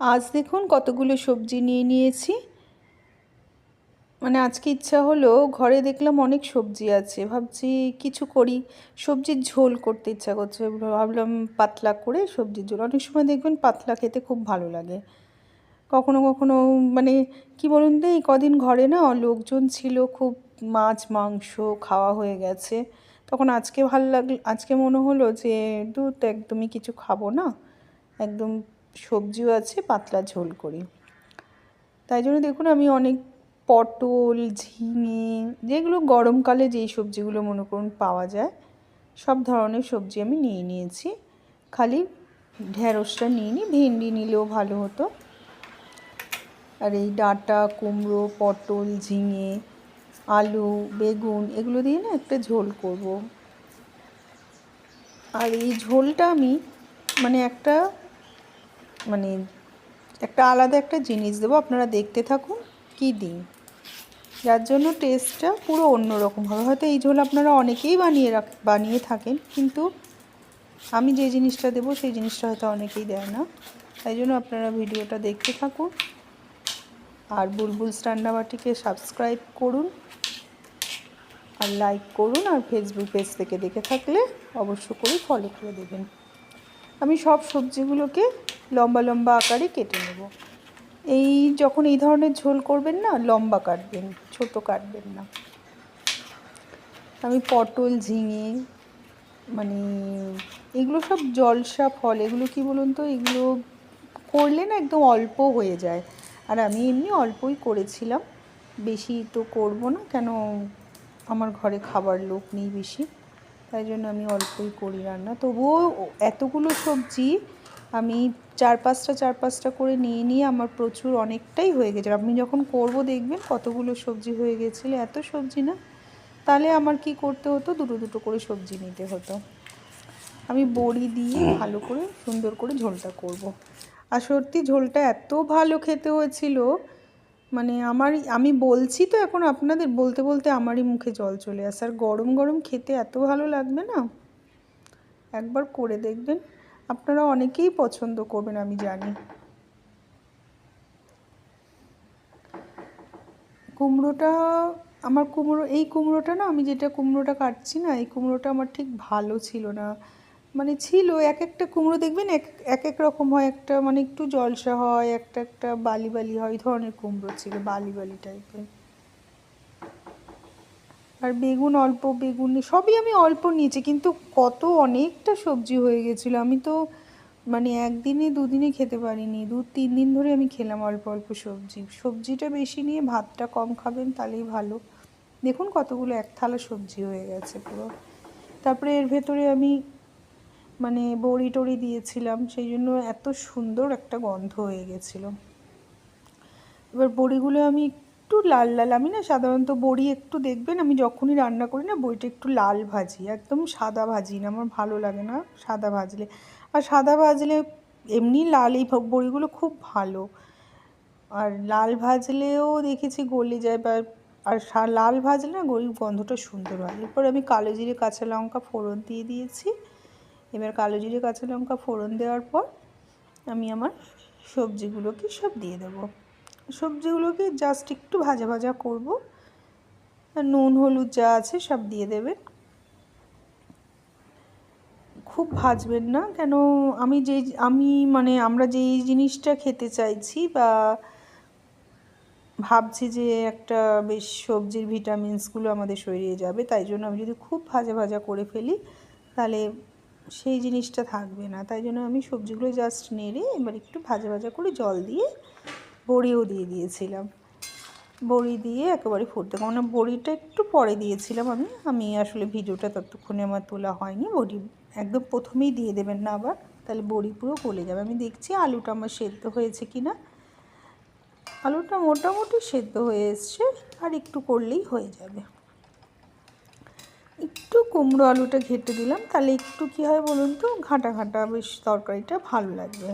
আজ দেখুন কতগুলো সবজি নিয়ে নিয়েছি। মানে আজকে ইচ্ছা হলো, ঘরে দেখলাম অনেক সবজি আছে, ভাবছি কিছু করি, সবজির ঝোল করতে ইচ্ছা করছে। ভাবলাম পাতলা করে সবজির ঝোল। অনেক সময় দেখবেন পাতলা খেতে খুব ভালো লাগে। কখনো কখনো মানে কি বলুন তো, এই কদিন ঘরে না লোকজন ছিল খুব, মাছ মাংস খাওয়া হয়ে গেছে। তখন আজকে ভালো লাগলো, আজকে মনে হলো যে দুধ একদমই কিছু খাবো না, একদম সবজিও আছে, পাতলা ঝোল করি। তাই জন্য দেখুন আমি অনেক পটল, ঝিঙে, যেগুলো গরমকালে যেই সবজিগুলো মনে করুন পাওয়া যায়, সব ধরনের সবজি আমি নিয়ে নিয়েছি। খালি ঢ্যাঁড়সটা নিইনি, ভেন্ডি নিলেও ভালো হতো। আর এই ডাঁটা, কুমড়ো, পটল, ঝিঙে, আলু, বেগুন এগুলো দিয়ে না একটা ঝোল করব। আর এই ঝোলটা আমি মানে মানে একটা আলাদা একটা জিনিস দেবো, আপনারা দেখতে থাকুন কি দিই, যার জন্য টেস্টটা পুরো অন্যরকম হবে। হয়তো এই ঝোল আপনারা অনেকেই বানিয়ে থাকেন, কিন্তু আমি যে জিনিসটা দেবো সেই জিনিসটা হয়তো অনেকেই দেয় না। তাই জন্য আপনারা ভিডিওটা দেখতে থাকুন। আর বুলবুলস রান্নাবাটিকে সাবস্ক্রাইব করুন আর লাইক করুন, আর ফেসবুক পেজ থেকে দেখে থাকলে অবশ্য করে ফলো করে দেবেন। আমি সব সবজিগুলোকে লম্বা লম্বা আকারে কেটে নেব। যখন এই ধরনের ঝোল করবেন না, লম্বা কাটবেন, ছোট কাটবেন না। আমি পটল, ঝিঙে, মানে এগুলো সব জলসা ফল। এগুলো কি বলুন তো, এগুলো করলে না একদম অল্প হয়ে যায়। আর আমি এমনি অল্পই করেছিলাম, বেশি তো করব না, কেন আমার ঘরে খাবার লোক নেই বেশি, তাই জন্য আমি অল্পই করি রান্না। তবুও এতগুলো সবজি আমি চার পাঁচটা করে নিয়ে আমার প্রচুর অনেকটাই হয়ে গেছে। আপনি যখন করব দেখবেন কতগুলো সবজি হয়ে গেছিলো। এত সবজি না, তাহলে আমার কি করতে হতো, দুটো দুটো করে সবজি নিতে হতো। আমি বড়ি দিয়ে ভালো করে সুন্দর করে ঝোলটা করব। আর সত্যি ঝোলটা এত ভালো খেতে হয়েছিল, মানে আমি বলছি তো এখন আপনাদের, বলতে বলতে আমারই মুখে জল চলে আসে। আর গরম গরম খেতে এত ভালো লাগবে না, একবার করে দেখবেন। আপনারা অনেকেই পছন্দ করবেন আমি জানি। কুমড়োটা, এই কুমড়োটা না, আমি যেটা কুমড়োটা কাটছি না, এই কুমড়োটা আমার ঠিক ভালো ছিল না। মানে ছিল, এক একটা কুমড়ো দেখবেন এক এক এক রকম হয়, একটা মানে একটু জলসা হয়, একটা একটা বালি বালি হয়, এই ধরনের কুমড়ো ছিল, বালি বালি টাইপের। আর বেগুন অল্প, বেগুন সবই আমি অল্প নিয়েছি, কিন্তু অনেকটা সবজি হয়ে গেছিলো। আমি তো মানে একদিনে দুদিনে খেতে পারিনি, 2-3 দিন ধরে আমি খেলাম অল্প অল্প সবজিটা বেশি নিয়ে ভাতটা কম খাবেন, তাহলেই ভালো। দেখুন কতগুলো এক থালা সবজি হয়ে গেছে পুরো। তারপরে এর ভেতরে আমি মানে বড়ি টড়ি দিয়েছিলাম, সেই জন্য এত সুন্দর একটা গন্ধ হয়ে গেছিলো। এবার বড়িগুলো আমি একটু লাল লাল, আমি না সাধারণত বড়ি একটু দেখবেন, আমি যখনই রান্না করি না বড়িটা একটু লাল ভাজি, একদম সাদা ভাজি না, আমার ভালো লাগে না সাদা ভাজলে। আর সাদা ভাজলে এমনি লাল, এই বড়িগুলো খুব ভালো, আর লাল ভাজলেও দেখেছি গলে যায়, বা আর লাল ভাজলে না বড়ির গন্ধটা সুন্দর হয়। এরপর আমি কালো জিরে কাঁচা লঙ্কা ফোড়ন দিয়ে দিয়েছি। এবার কালো জিরে কাঁচা লঙ্কা ফোড়ন দেওয়ার পর আমি আমার সবজিগুলোকে সব দিয়ে দেবো। সবজিগুলোকে জাস্ট একটু ভাজা ভাজা করব, আর নুন হলুদ যা আছে সব দিয়ে দেবেন। খুব ভাজবেন না, কেন আমরা যেই জিনিসটা খেতে চাইছি বা ভাবছি যে একটা বেশ সবজির ভিটামিনসগুলো আমাদের শরীরে যাবে, তাই জন্য আমি যদি খুব ভাজা ভাজা করে ফেলি তাহলে সেই জিনিসটা থাকবে না। তাই জন্য আমি সবজিগুলো জাস্ট নেড়ে এবার একটু ভাজা ভাজা করে জল দিয়ে বড়িও দিয়ে দিয়েছিলাম। বড়ি দিয়ে একেবারে ফুটতে, কারণ বড়িটা একটু পরে দিয়েছিলাম আমি আসলে ভিডিওটা ততক্ষণে আমার তোলা হয়নি। বড়ি একদম প্রথমেই দিয়ে দেবেন না আবার, তাহলে বড়ি পুরো গলে যাবে। আমি দেখছি আলুটা আমার সেদ্ধ হয়েছে কি না। আলুটা মোটামুটি সেদ্ধ হয়ে এসছে, আর একটু করলেই হয়ে যাবে। একটু কুমড়ো আলুটা ঘেটে দিলাম, তাহলে একটু কী হয় বলুন তো, ঘাঁটা ঘাঁটা বেশ তরকারিটা ভালো লাগবে।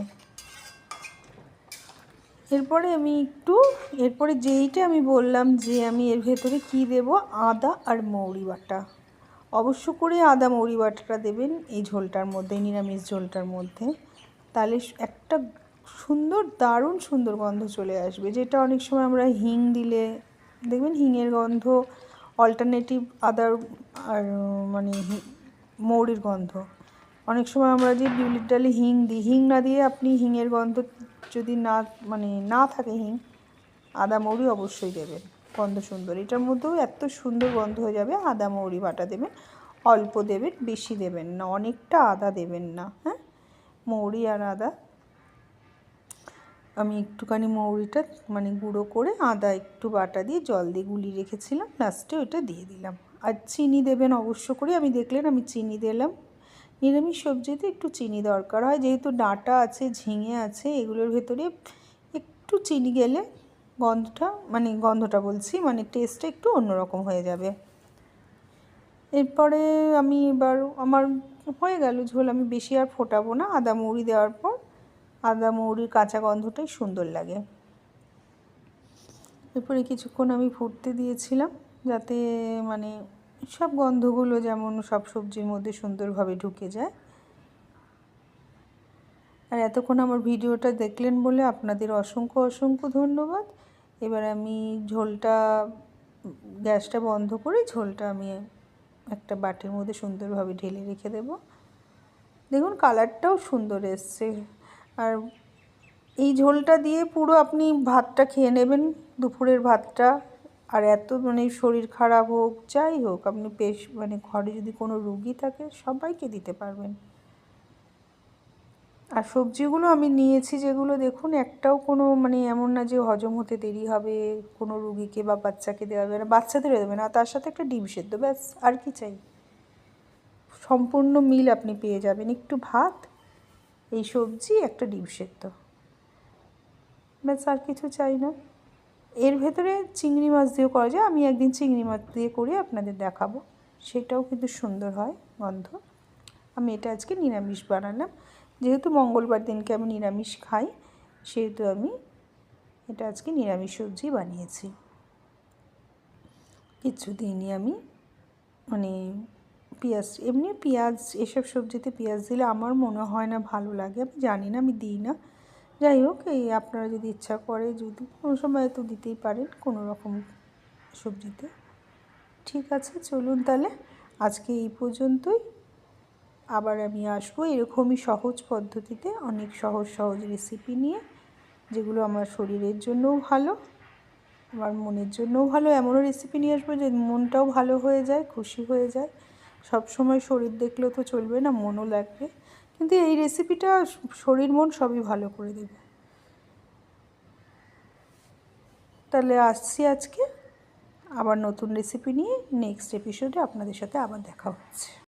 এরপরে যেইটা আমি বললাম যে আমি এর ভেতরে কি দেব, আদা আর মৌরি বাটা। অবশ্য করে আদা মৌরি বাটাটা দেবেন এই ঝোলটার মধ্যে, নিরামিষ ঝোলটার মধ্যে, তাহলে একটা সুন্দর, দারুণ সুন্দর গন্ধ চলে আসবে, যেটা অনেক সময় আমরা হিং দিলে দেখবেন হিঙের গন্ধ অল্টারনেটিভ আদার আর মানে মৌরির গন্ধ। অনেক সময় আমরা যে বিউলির ডালে হিং দিই, হিং না দিয়ে আপনি হিঙের গন্ধ যদি না থাকে হিং, আদা মৌরি অবশ্যই দেবেন, গন্ধ সুন্দর। এটার মধ্যেও এত সুন্দর গন্ধ হয়ে যাবে। আদা মৌরি বাটা দেবেন, অল্প দেবেন, বেশি দেবেন না, অনেকটা আদা দেবেন না। হ্যাঁ, মৌরি আর আদা, আমি একটুখানি মৌরিটা গুঁড়ো করে আদা একটু বাটা দিয়ে জল দিয়ে গুলিয়ে রেখেছিলাম, লাস্টে ওইটা দিয়ে দিলাম। আর চিনি দেবেন অবশ্য করে, আমি দেখলেন আমি চিনি দিলাম। নিরামিষ সবজিতে একটু চিনি দরকার হয়, যেহেতু ডাঁটা আছে, ঝিঙে আছে, এগুলোর ভেতরে একটু চিনি গেলে গন্ধটা বলছি টেস্টটা একটু অন্যরকম হয়ে যাবে। এরপরে আমার হয়ে গেল ঝোল, আমি বেশি আর ফোটাবো না। আদা মৌরি দেওয়ার পর আদা মৌরির কাঁচা গন্ধটাই সুন্দর লাগে। এরপরে কিছুক্ষণ আমি ফুটতে দিয়েছিলাম, যাতে সব গন্ধগুলো যেমন সব সবজির মধ্যে সুন্দরভাবে ঢুকে যায়। আর এতক্ষণ আমার ভিডিওটা দেখলেন বলে আপনাদের অসংখ্য অসংখ্য ধন্যবাদ। এবার আমি গ্যাসটা বন্ধ করে ঝোলটা আমি একটা বাটির মধ্যে সুন্দরভাবে ঢেলে রেখে দেব। দেখুন কালারটাও সুন্দর এসছে। আর এই ঝোলটা দিয়ে পুরো আপনি ভাতটা খেয়ে নেবেন, দুপুরের ভাতটা। আর এত শরীর খারাপ হোক, যাই হোক, আপনি ঘরে যদি কোনো রুগী থাকে সবাইকে দিতে পারবেন। আর সবজিগুলো আমি নিয়েছি যেগুলো, দেখুন একটাও কোনো এমন না যে হজম হতে দেরি হবে, কোনো রুগীকে বা বাচ্চাকে দেওয়া যাবে না, বাচ্চাদেরও দেবে না। তার সাথে একটা ডিম সেদ্ধ, ব্যাস, আর কি চাই? সম্পূর্ণ মিল আপনি পেয়ে যাবেন, একটু ভাত, এই সবজি, একটা ডিম সেদ্ধ, ব্যাস, আর কিছু চাই না। এর ভেতরে চিংড়ি মাছ দিয়েও করা যায়, আমি একদিন চিংড়ি মাছ দিয়ে করে আপনাদের দেখাবো, সেটাও কিন্তু সুন্দর হয় গন্ধ। আমি এটা আজকে নিরামিষ বানালাম, যেহেতু মঙ্গলবার দিনকে আমি নিরামিষ খাই, সেহেতু আমি এটা আজকে নিরামিষ সবজি বানিয়েছি। কিচ্ছু দিইনি আমি পেঁয়াজ, এসব সবজিতে পেঁয়াজ দিলে আমার মনে হয় না ভালো লাগে, আমি জানি না, আমি দিই না। যাই হোক, আপনারা যদি ইচ্ছা করে, যদি কোনো সময় তো দিতেই পারেন কোনো রকম সবজিতে। ঠিক আছে, চলুন তাহলে আজকে এই পর্যন্তই। আবার আমি আসবো এরকমই সহজ পদ্ধতিতে, অনেক সহজ সহজ রেসিপি নিয়ে, যেগুলো আমার শরীরের জন্যও ভালো, আমার মনের জন্যও ভালো। এমনও রেসিপি নিয়ে আসবো যে মনটাও ভালো হয়ে যায়, খুশি হয়ে যায়। সব সময় শরীর দেখলেও তো চলবে না, মনও লাগবে, কিন্তু এই রেসিপিটা শরীর মন সবই ভালো করে দেবে। তাহলে আসছি আজকে, আবার নতুন রেসিপি নিয়ে নেক্সট এপিসোডে আপনাদের সাথে আবার দেখা হচ্ছে।